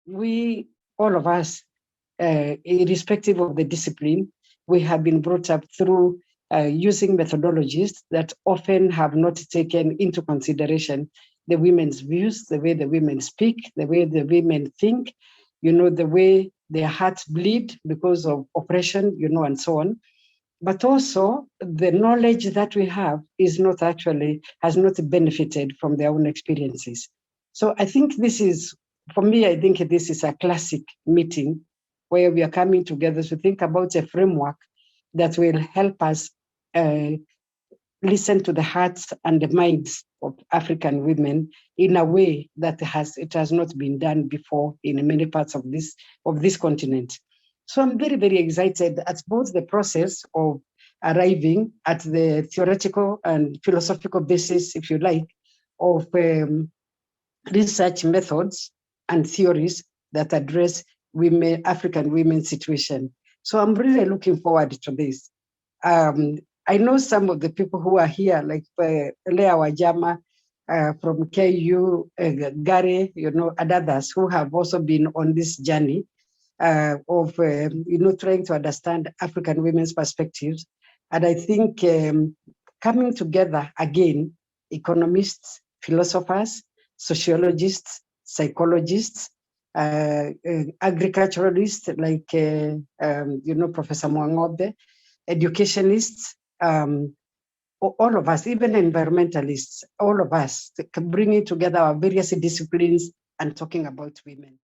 we, all of us, irrespective of the discipline, we have been brought up through using methodologies that often have not taken into consideration the women's views, the way the women speak, the way the women think, the way their hearts bleed because of oppression, and so on. But also the knowledge that we have has not benefited from their own experiences. So I think for me, I think this is a classic meeting where we are coming together to think about a framework that will help us listen to the hearts and the minds of African women in a way that it has not been done before in many parts of this continent. So I'm very, very excited at both the process of arriving at the theoretical and philosophical basis, if you like, of research methods and theories that address African women's situation. So I'm really looking forward to this. I know some of the people who are here, like Lea Wajama from KU, Gary, and others who have also been on this journey of trying to understand African women's perspectives. And I think coming together again, economists, philosophers, sociologists, psychologists, agriculturalists like Professor Mwangobe, educationists, all of us, even environmentalists, all of us, bringing together our various disciplines and talking about women.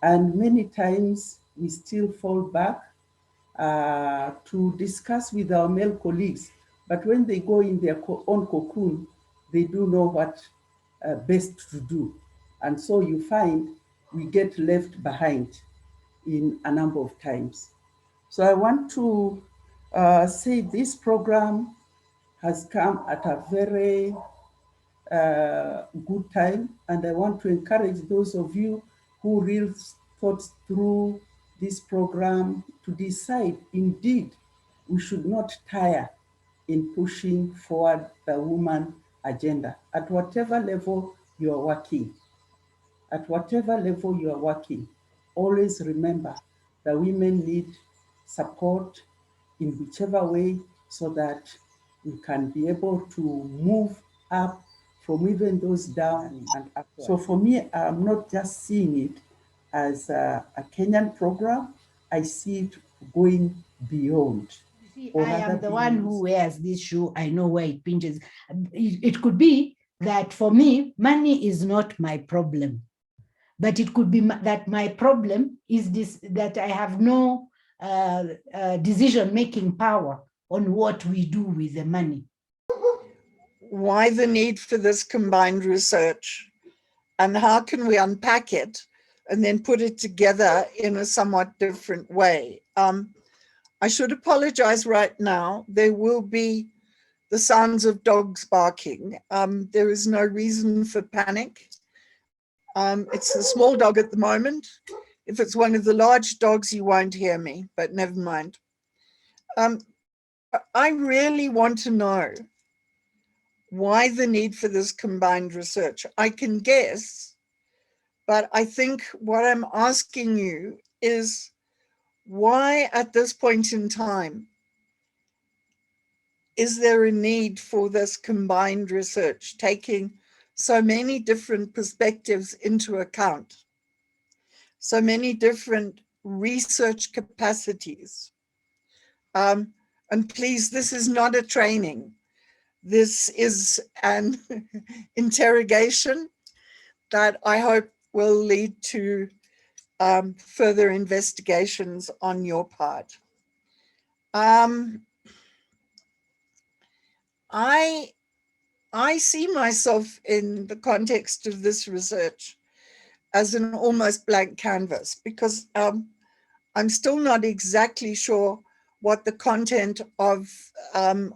And many times we still fall back to discuss with our male colleagues, but when they go in their own cocoon, they do know what best to do. And so you find we get left behind in a number of times. So I want to say this program has come at a very good time, and I want to encourage those of you who really thought through this program to decide, indeed, we should not tire in pushing forward the woman agenda at whatever level you are working. At whatever level you are working, always remember that women need support in whichever way so that we can be able to move up from even those down and up. So for me, I'm not just seeing it as a Kenyan program, I see it going beyond. See, I am the one who wears this shoe. I know where it pinches. It could be that for me, money is not my problem. But it could be that my problem is that I have no decision-making power on what we do with the money. Why the need for this combined research? And how can we unpack it and then put it together in a somewhat different way? I should apologize right now. There will be the sounds of dogs barking. There is no reason for panic. It's a small dog at the moment. If it's one of the large dogs, you won't hear me, but never mind. I really want to know why the need for this combined research. I can guess, but I think what I'm asking you is why at this point in time is there a need for this combined research, taking so many different perspectives into account, so many different research capacities? And please, this is not a training. This is an interrogation that I hope will lead to further investigations on your part. I see myself in the context of this research as an almost blank canvas, because I'm still not exactly sure what the content of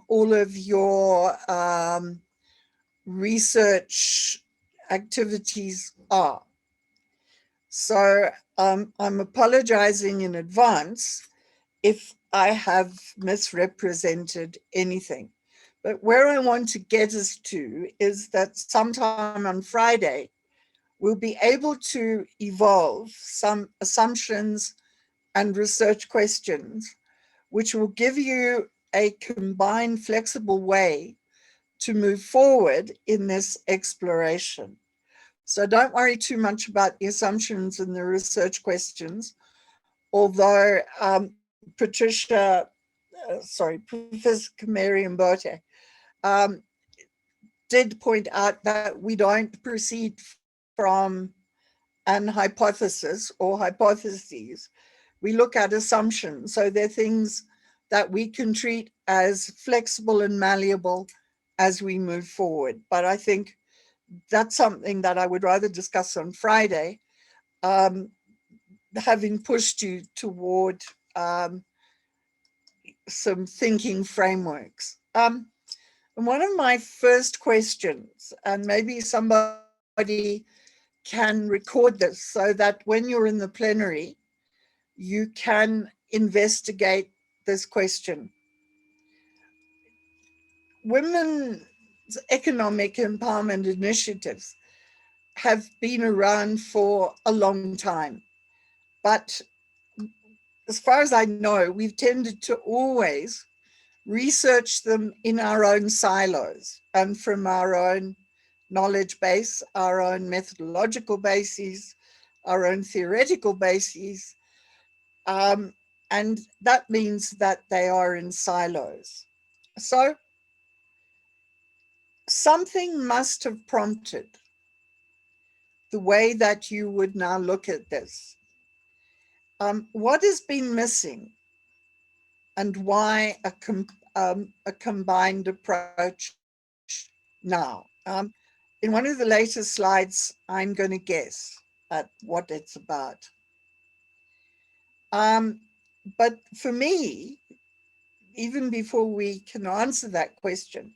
all of your research activities are. So I'm apologizing in advance if I have misrepresented anything. But where I want to get us to is that sometime on Friday, we'll be able to evolve some assumptions and research questions, which will give you a combined, flexible way to move forward in this exploration. So don't worry too much about the assumptions and the research questions, although Professor Kameri Mbote did point out that we don't proceed from an hypothesis or hypotheses. We look at assumptions. So they're things that we can treat as flexible and malleable as we move forward. But I think that's something that I would rather discuss on Friday, having pushed you toward some thinking frameworks. And one of my first questions, and maybe somebody can record this so that when you're in the plenary, you can investigate this question. Women's economic empowerment initiatives have been around for a long time, but as far as I know, we've tended to always research them in our own silos and from our own knowledge base, our own methodological bases, our own theoretical bases. And that means that they are in silos. So something must have prompted the way that you would now look at this. What has been missing and why a combined approach now? In one of the later slides, I'm going to guess at what it's about. But for me, even before we can answer that question,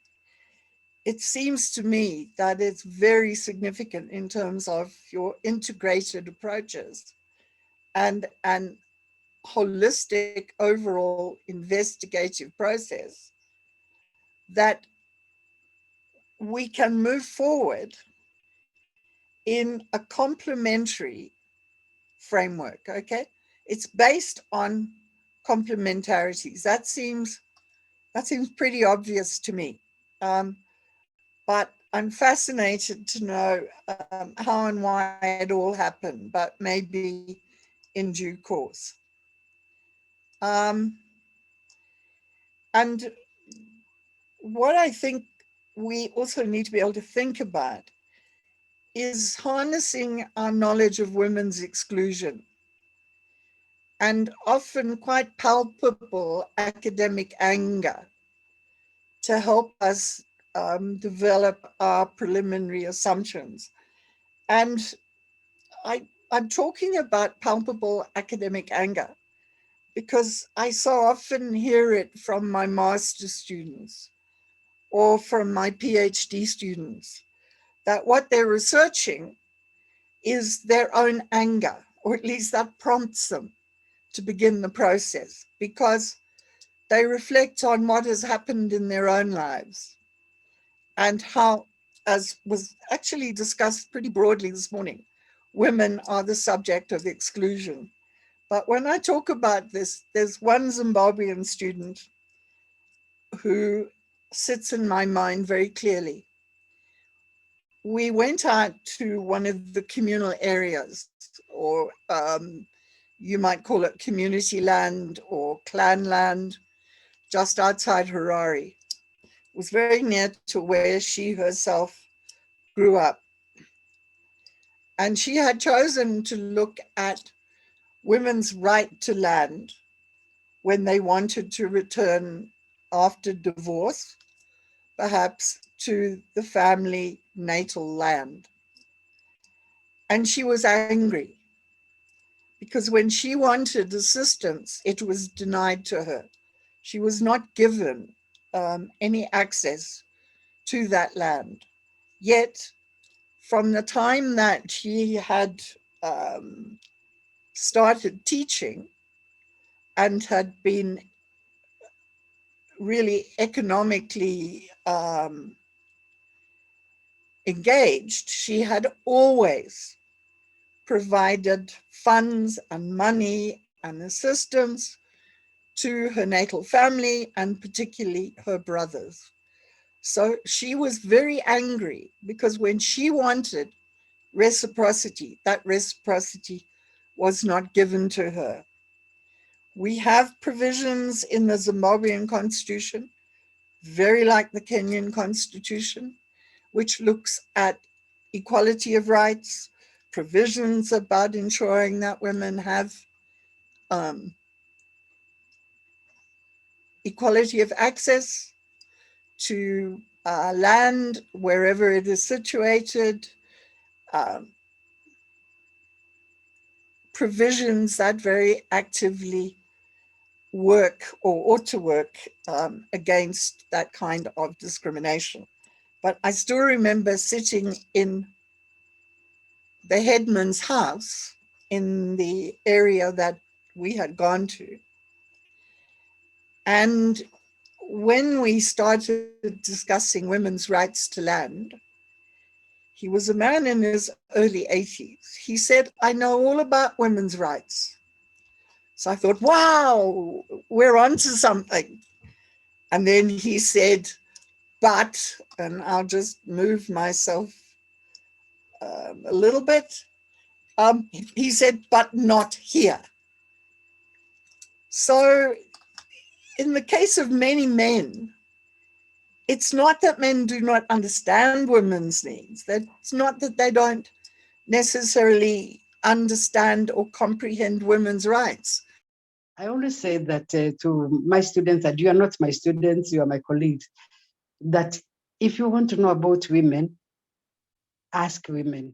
it seems to me that it's very significant in terms of your integrated approaches and an holistic overall investigative process, that we can move forward in a complementary framework, okay? It's based on complementarities. That seems pretty obvious to me. But I'm fascinated to know how and why it all happened, but maybe in due course. And what I think we also need to be able to think about is harnessing our knowledge of women's exclusion and often quite palpable academic anger to help us develop our preliminary assumptions. And I'm talking about palpable academic anger because I so often hear it from my master's students or from my PhD students, that what they're researching is their own anger, or at least that prompts them to begin the process, because they reflect on what has happened in their own lives and how, as was actually discussed pretty broadly this morning, women are the subject of exclusion. But when I talk about this, there's one Zimbabwean student who sits in my mind very clearly. We went out to one of the communal areas, or you might call it community land or clan land, just outside Harare. It was very near to where she herself grew up. And she had chosen to look at women's right to land when they wanted to return after divorce, perhaps to the family natal land. And she was angry because when she wanted assistance, it was denied to her. She was not given any access to that land. Yet, from the time that she had started teaching and had been really economically engaged, she had always provided funds and money and assistance to her natal family and particularly her brothers. So she was very angry because when she wanted reciprocity, that reciprocity was not given to her. We have provisions in the Zimbabwean constitution, very like the Kenyan constitution, which looks at equality of rights, provisions about ensuring that women have equality of access to land wherever it is situated, provisions that very actively work or ought to work against that kind of discrimination. But I still remember sitting in the headman's house in the area that we had gone to. And when we started discussing women's rights to land, he was a man in his early 80s. He said, I know all about women's rights. So I thought, wow, we're onto something. And then he said, but, and I'll just move myself a little bit. He said, but not here. So in the case of many men, it's not that men do not understand women's needs. It's not that they don't necessarily understand or comprehend women's rights. I always say that to my students, that you are not my students, you are my colleagues, that if you want to know about women, ask women.